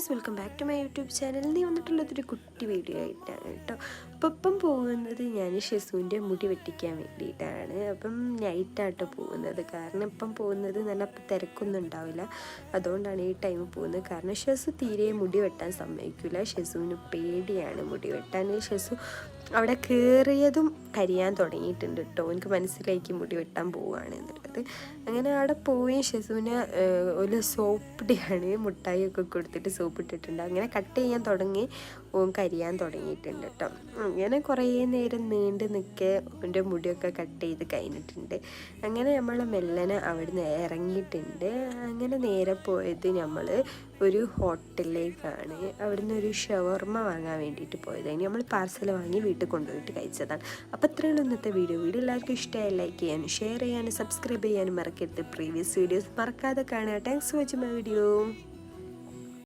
Guys, welcome back to my YouTube channel. നീ വന്നിട്ടുള്ളതൊരു കുട്ടി വീഡിയോ ആയിട്ടാണ് കേട്ടോ. അപ്പോൾ ഇപ്പം പോകുന്നത് ഞാൻ ഷെസുവിൻ്റെ മുടി വെട്ടിക്കാൻ വേണ്ടിയിട്ടാണ്. അപ്പം നൈറ്റാട്ടോ പോകുന്നത്. കാരണം ഇപ്പം പോകുന്നത് നല്ല തിരക്കൊന്നും ഉണ്ടാവില്ല, അതുകൊണ്ടാണ് ഈ ടൈം പോകുന്നത്. കാരണം ഷെസു തീരെ മുടി വെട്ടാൻ സമ്മതിക്കില്ല. ഷെസുവിന് പേടിയാണ് മുടി വെട്ടാൻ. ഷെസു അവിടെ കയറിയതും കരിയാൻ തുടങ്ങിയിട്ടുണ്ട് കേട്ടോ. എനിക്ക് മനസ്സിലാക്കി മുടി വെട്ടാൻ പോവുകയാണ് എന്നുള്ളത്. അങ്ങനെ അവിടെ പോയി ഷെസുവിന് ഒരു സോപ്പിടിയാണ്, മുട്ടായി ഒക്കെ കൊടുത്തിട്ട് സോപ്പ് ഇട്ടിട്ടുണ്ട്. അങ്ങനെ കട്ട് ചെയ്യാൻ തുടങ്ങി കരിയാൻ തുടങ്ങിയിട്ടുണ്ട് കേട്ടോ. അങ്ങനെ കുറേ നേരം നീണ്ട് നിൽക്കെ എൻ്റെ മുടിയൊക്കെ കട്ട് ചെയ്ത് കഴിഞ്ഞിട്ടുണ്ട്. അങ്ങനെ നമ്മൾ മെല്ലനെ അവിടുന്ന് ഇറങ്ങിയിട്ടുണ്ട്. അങ്ങനെ നേരെ പോയത് നമ്മൾ ഒരു ഹോട്ടലിലേക്കാണ്. അവിടുന്ന് ഒരു ഷവർമ വാങ്ങാൻ വേണ്ടിയിട്ട് പോയത്. അതിന് നമ്മൾ പാർസൽ വാങ്ങി വീട്ടിൽ കൊണ്ടുപോയിട്ട് കഴിച്ചതാണ്. അപ്പോൾ ഇത്രയുള്ള ഇന്നത്തെ വീഡിയോ എല്ലാവർക്കും ഇഷ്ടമായി ലൈക്ക് ചെയ്യാനും ഷെയർ ചെയ്യാനും സബ്സ്ക്രൈബ് ചെയ്യാനും മറക്കരുത്. പ്രീവിയസ് വീഡിയോസ് മറക്കാതെ കാണുക. Thanks for watching my video.